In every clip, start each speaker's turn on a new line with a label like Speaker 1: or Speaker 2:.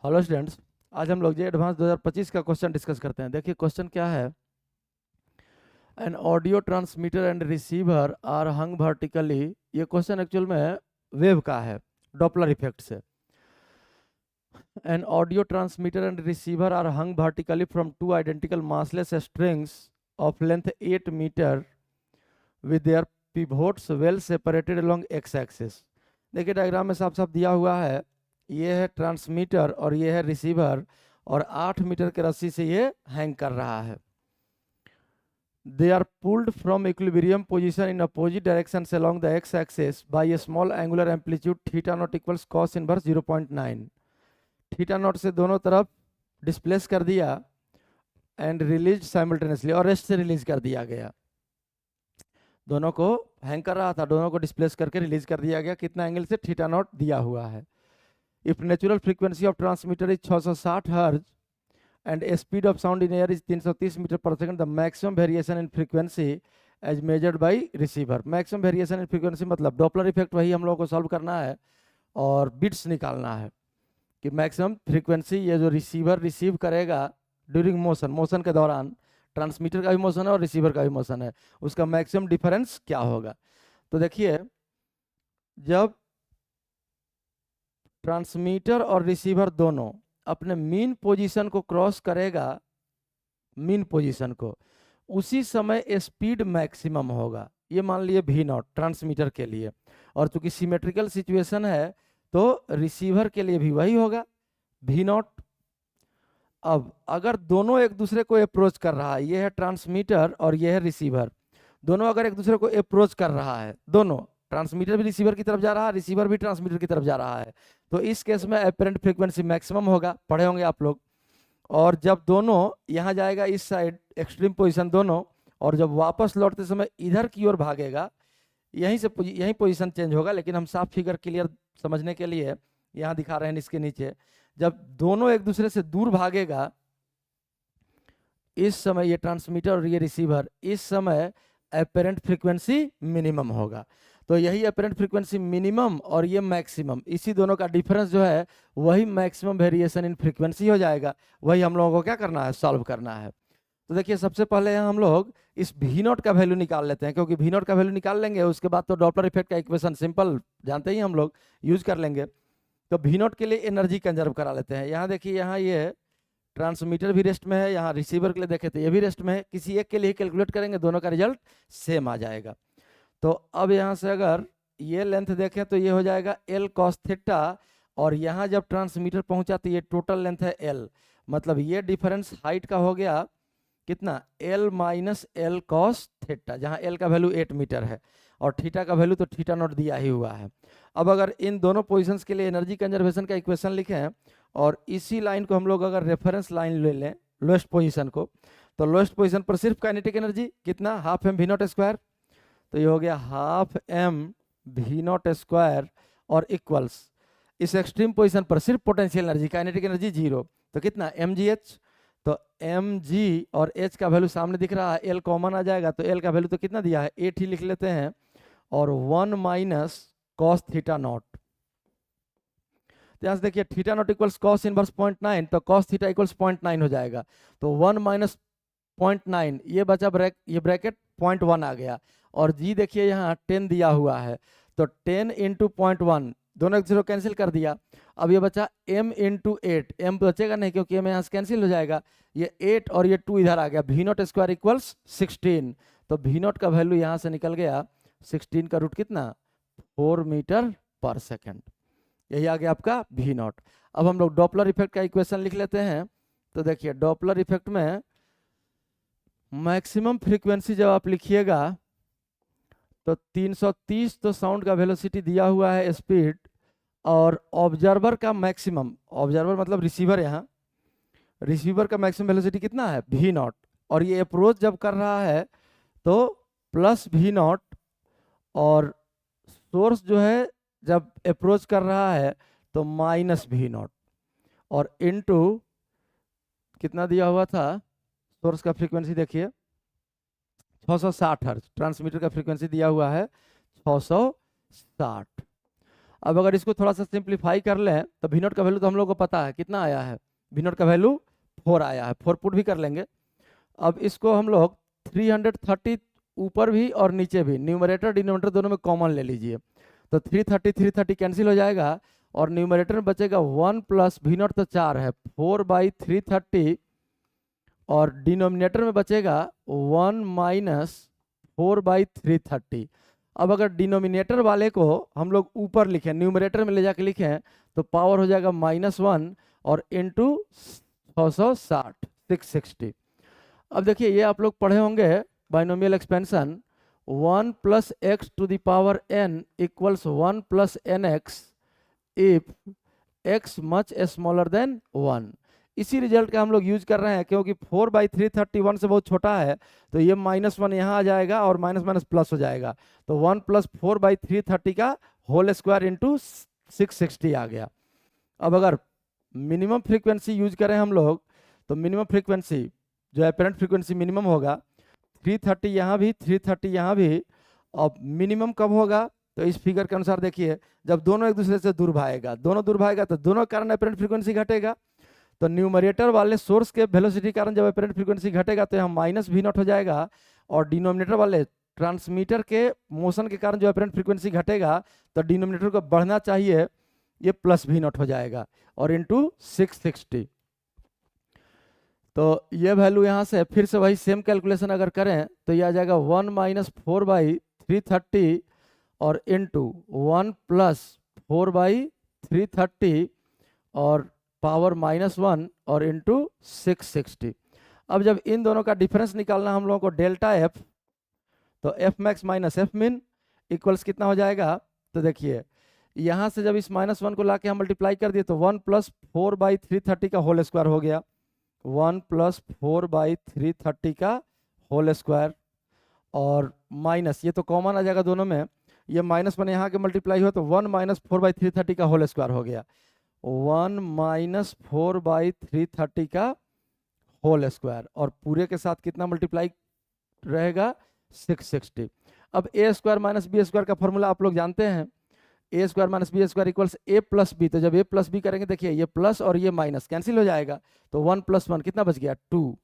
Speaker 1: Hello students, आज हम लोग जे एडवांस 2025 का क्वेश्चन डिस्कस करते हैं। देखिए क्वेश्चन क्या है। An audio transmitter and receiver are hung vertically. ये क्वेश्चन एक्चुअल में वेव का है, डॉपलर इफेक्ट से। An audio transmitter and receiver are hung vertically from two identical massless strings of length 8 metre with their pivots well separated along x axis. देखिए diagram में साफ साफ दिया हुआ है, ये है ट्रांसमीटर और ये है रिसीवर, और 8 मीटर के रस्सी से ये हैंग कर रहा है। They are pulled from equilibrium position in opposite direction along the x axis by a small angular amplitude theta not equals cos inverse 0.9। Theta not से दोनों तरफ डिस्प्लेस कर दिया एंड रिलीज साइमल्टेनियसली, और रेस्ट से रिलीज कर दिया गया। दोनों को हैंग कर रहा था, दोनों को डिस्प्लेस करके रिलीज कर दिया गया। कितना एंगल से? थीटा नॉट दिया हुआ है। If natural frequency of transmitter is 660 hertz and speed of sound in air is 330 metre पर second, the maximum variation in frequency as measured by receiver। maximum variation in frequency मतलब Doppler effect वही हम लोगों को solve करना है और bits निकालना है कि मैक्सिमम फ्रीक्वेंसी ये जो रिसीवर रिसीव करेगा ड्यूरिंग मोशन, मोशन के दौरान ट्रांसमीटर का भी मोशन है और रिसीवर का भी मोशन है, उसका मैक्सिमम डिफरेंस क्या होगा। तो देखिए जब ट्रांसमीटर और रिसीवर दोनों अपने मीन पोजीशन को क्रॉस करेगा, मीन पोजीशन को, उसी समय स्पीड मैक्सिमम होगा। ये मान लिए भी नॉट ट्रांसमीटर के लिए, और चूंकि सिमेट्रिकल सिचुएशन है तो रिसीवर के लिए भी वही होगा, भी नॉट। अब अगर दोनों एक दूसरे को अप्रोच कर रहा है, ये है ट्रांसमीटर और ये है रिसीवर, दोनों अगर एक दूसरे को अप्रोच कर रहा है, दोनों ट्रांसमीटर भी रिसीवर की तरफ जा रहा है, रिसीवर भी ट्रांसमीटर की तरफ जा रहा है, तो इस केस में एपरेंट फ्रीक्वेंसी मैक्सिमम होगा, पढ़े होंगे आप लोग। और जब दोनों यहाँ जाएगा इस साइड एक्सट्रीम पोजीशन दोनों, और जब वापस लौटते समय इधर की ओर भागेगा, यहीं से यहीं पोजीशन चेंज होगा, लेकिन हम साफ फिगर क्लियर समझने के लिए यहाँ दिखा रहे हैं इसके नीचे। जब दोनों एक दूसरे से दूर भागेगा, इस समय ये ट्रांसमीटर और ये रिसीवर, इस समय एपरेंट फ्रीक्वेंसी मिनिमम होगा। तो यही एपरेंट फ्रीक्वेंसी मिनिमम और ये मैक्सिमम, इसी दोनों का डिफरेंस जो है वही मैक्सिमम वेरिएशन इन फ्रीक्वेंसी हो जाएगा। वही हम लोगों को क्या करना है? सॉल्व करना है। तो देखिए सबसे पहले हम लोग इस भी नॉट का वैल्यू निकाल लेते हैं, क्योंकि भी नॉट का वैल्यू निकाल लेंगे उसके बाद तो डॉपलर इफेक्ट का इक्वेशन सिंपल जानते ही हम लोग यूज कर लेंगे। तो भी नॉट के लिए एनर्जी कंजर्व करा लेते हैं। यहाँ देखिए, यहाँ ये ट्रांसमीटर भी रेस्ट में है, यहाँ रिसीवर के लिए देखे तो ये भी रेस्ट में है, किसी एक के लिए कैलकुलेट करेंगे, दोनों का रिजल्ट सेम आ जाएगा। तो अब यहाँ से अगर ये लेंथ देखें तो ये हो जाएगा L cos थीटा, और यहाँ जब ट्रांसमीटर पहुंचा तो ये टोटल लेंथ है L, मतलब ये डिफरेंस हाइट का हो गया कितना? L minus L cos theta, जहाँ L का वैल्यू 8 मीटर है और थीटा का वैल्यू तो थीटा नॉट दिया ही हुआ है। अब अगर इन दोनों पोजिशंस के लिए एनर्जी कंजर्वेशन का इक्वेशन लिखें और इसी लाइन को हम लोग अगर रेफरेंस लाइन ले लें लोएस्ट पोजीशन को, तो लोएस्ट पोजीशन पर सिर्फ काइनेटिक एनर्जी कितना? Half m v not square, तो ये हो गया half m v not square, और इक्वल्स इस एक्सट्रीम पोजीशन पर सिर्फ potential energy, kinetic energy zero, तो कितना? M g h. तो एम जी और एच का वैल्यू सामने दिख रहा है, एल कॉमन आ जाएगा, तो एल का वैल्यू तो कितना दिया है? 8 ही लिख लेते हैं, और 1 माइनस कॉस थीटा नॉट। तो यहाँ से देखिए theta not equals cos inverse 0.9, तो कॉस थीटा इक्वल्स 0.9 हो जाएगा। तो 1 माइनस 0.9, ये बचा ये ब्रैकेट 0.1 आ गया, और जी देखिए यहाँ 10 दिया हुआ है, तो 10 इंटू 0.1, दोनों एक जीरो कैंसिल कर दिया। अब ये बचा m इंटू 8, m बचेगा नहीं क्योंकि m यहाँ से कैंसिल हो जाएगा, ये 8 और ये 2 इधर आ गया, वी नॉट स्क्वायर इक्वल्स 16। तो वी नॉट का वैल्यू यहाँ से निकल गया 16 का रूट कितना? 4 मीटर पर सेकेंड। यही आ गया आपका भी नॉट। अब हम लोग डॉपलर इफेक्ट का इक्वेशन लिख लेते हैं। तो देखिए डॉपलर इफेक्ट में मैक्सिमम फ्रीक्वेंसी जब आप लिखिएगा तो 330 तो साउंड का वेलोसिटी दिया हुआ है स्पीड, और ऑब्जर्वर का मैक्सिमम, ऑब्जर्वर मतलब रिसीवर, यहाँ रिसीवर का मैक्सिमम वेलोसिटी कितना है? भी नॉट, और ये अप्रोच जब कर रहा है तो प्लस भी नॉट, और सोर्स जो है जब अप्रोच कर रहा है तो माइनस भी नॉट, और इनटू कितना दिया हुआ था? सोर्स का फ्रीक्वेंसी देखिए 660 हर्ट्ज, ट्रांसमीटर का फ्रीक्वेंसी दिया हुआ है 660। अब अगर इसको थोड़ा सा सिंप्लीफाई कर लें तो वी नॉट का वैल्यू तो हम लोग को पता है कितना आया है, वी नॉट का वैल्यू 4 आया है, 4 पुट भी कर लेंगे। अब इसको हम लोग 330 ऊपर भी और नीचे भी, न्यूमरेटर डिनोमिनेटर दोनों में कॉमन ले लीजिए, तो 330 कैंसिल हो जाएगा और न्यूमरेटर में बचेगा 1 प्लस वी नॉट तो 4 है, 4/330 और डिनोमिनेटर में बचेगा 1 माइनस 4/330। अब अगर डिनोमिनेटर वाले को हम लोग ऊपर लिखें, न्यूमरेटर में ले जाके लिखें, तो पावर हो जाएगा -1 और इंटू 660 660। अब देखिए ये आप लोग पढ़े होंगे binomial expansion, 1 plus x to the power n equals 1 plus nx if x much smaller than 1। इसी रिजल्ट का हम लोग यूज कर रहे हैं, क्योंकि 4/331 से बहुत छोटा है, तो ये -1 यहाँ आ जाएगा और माइनस माइनस प्लस हो जाएगा, तो 1 प्लस 4/330 का होल स्क्वायर इंटू 660 आ गया। अब अगर मिनिमम फ्रीक्वेंसी यूज करें हम लोग, तो मिनिमम फ्रीक्वेंसी जो एपरेंट फ्रीक्वेंसी मिनिमम होगा 330 यहाँ भी, 330 यहाँ भी, और मिनिमम कब होगा, तो इस फिगर के अनुसार देखिए, जब दोनों एक दूसरे से दूर भागेगा, दोनों दूर भागेगा तो दोनों कारण एपरेंट फ्रीक्वेंसी घटेगा, तो न्यूमरेटर वाले सोर्स के वेलोसिटी कारण जब एपरेंट फ्रीक्वेंसी घटेगा तो यहाँ माइनस वी नॉट हो जाएगा, और डिनोमिनेटर वाले ट्रांसमीटर के मोशन के कारण जो एपरेंट फ्रीक्वेंसी घटेगा तो डिनोमिनेटर को बढ़ना चाहिए, ये प्लस वी नॉट हो जाएगा और इंटू 660। तो ये वैल्यू यहाँ से फिर से वही सेम कैलकुलेशन अगर करें तो ये आ जाएगा 1 माइनस 4/330 और इंटू 1 प्लस 4/330 और पावर -1 और इंटू 660। अब जब इन दोनों का डिफरेंस निकालना हम लोगों को डेल्टा एफ, तो एफ मैक्स माइनस एफ मिन इक्वल्स कितना हो जाएगा, तो देखिए यहाँ से जब इस -1 को लाके हम मल्टीप्लाई कर दिए तो 1 प्लस 4/330 का होल स्क्वायर हो गया, 1 प्लस 4/330 का होल स्क्वायर, और माइनस ये तो कॉमन आ जाएगा दोनों में, ये -1 यहाँ के मल्टीप्लाई हुआ तो 1 माइनस 4/330 का होल स्क्वायर हो गया, 1 माइनस 4/330 का होल स्क्वायर, और पूरे के साथ कितना मल्टीप्लाई रहेगा 660। अब A square minus B square का फॉर्मूला आप लोग जानते हैं, A square minus B square equals A plus B, तो जब ए प्लस बी करेंगे देखिए ये प्लस और ये माइनस कैंसिल हो जाएगा, तो 1 + 1 कितना बच गया 2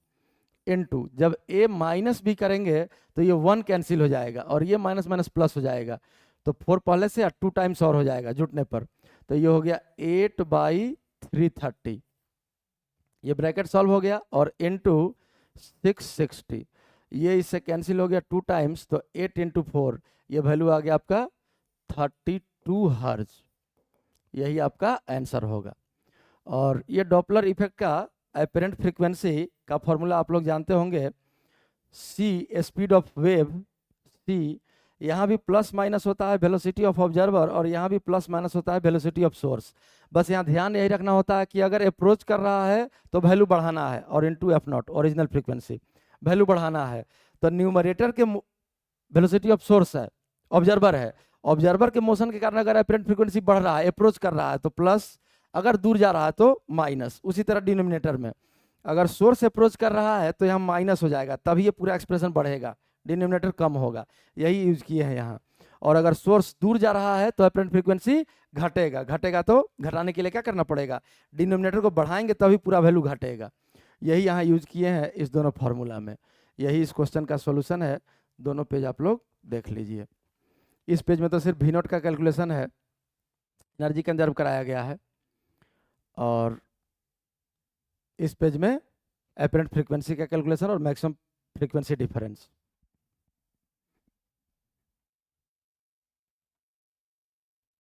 Speaker 1: इंटू, जब ए माइनस बी करेंगे तो ये 1 कैंसिल हो जाएगा और ये माइनस माइनस प्लस हो जाएगा, तो 4 पहले से 2 टाइम्स और हो जाएगा जुटने पर, तो ये हो गया 8/330, ये ब्रैकेट सॉल्व हो गया और इंटू 660, ये इससे कैंसिल हो गया 2 टाइम्स, तो 8 × 4 ये वैल्यू आ गया आपका 32 हर्ट्ज, यही आपका आंसर होगा। और ये डॉपलर इफेक्ट का एपरेंट फ्रीक्वेंसी का फॉर्मूला आप लोग जानते होंगे, सी स्पीड ऑफ वेव, सी यहाँ भी प्लस माइनस होता है वेलोसिटी ऑफ ऑब्जर्वर और यहाँ भी प्लस माइनस होता है वेलोसिटी ऑफ सोर्स। बस यहाँ ध्यान यही रखना होता है कि अगर अप्रोच कर रहा है तो वैल्यू बढ़ाना है, और into F not original frequency value बढ़ाना है, तो न्यूमरेटर के वेलोसिटी ऑफ सोर्स है, ऑब्जर्वर है, ऑब्जर्वर के मोशन के कारण अगर एपरेंट फ्रीक्वेंसी बढ़ रहा है, अप्रोच कर रहा है तो प्लस, अगर दूर जा रहा है तो माइनस। उसी तरह डिनोमिनेटर में अगर सोर्स अप्रोच कर रहा है तो यहाँ माइनस हो जाएगा, तभी ये पूरा एक्सप्रेशन बढ़ेगा, डिनोमिनेटर कम होगा, यही यूज किए हैं यहाँ। और अगर सोर्स दूर जा रहा है तो एपरेंट फ्रीक्वेंसी घटेगा, घटेगा तो घटाने के लिए क्या करना पड़ेगा, डिनोमिनेटर को बढ़ाएंगे तभी पूरा वैल्यू घटेगा, यही यहाँ यूज किए हैं इस दोनों फार्मूला में। यही इस क्वेश्चन का सॉल्यूशन है, दोनों पेज आप लोग देख लीजिए। इस पेज में तो सिर्फ वी नॉट का कैलकुलेशन है, एनर्जी कंजर्व कराया गया है, और इस पेज में एपरेंट फ्रीक्वेंसी का कैलकुलेशन और मैक्सिमम फ्रीक्वेंसी डिफरेंस।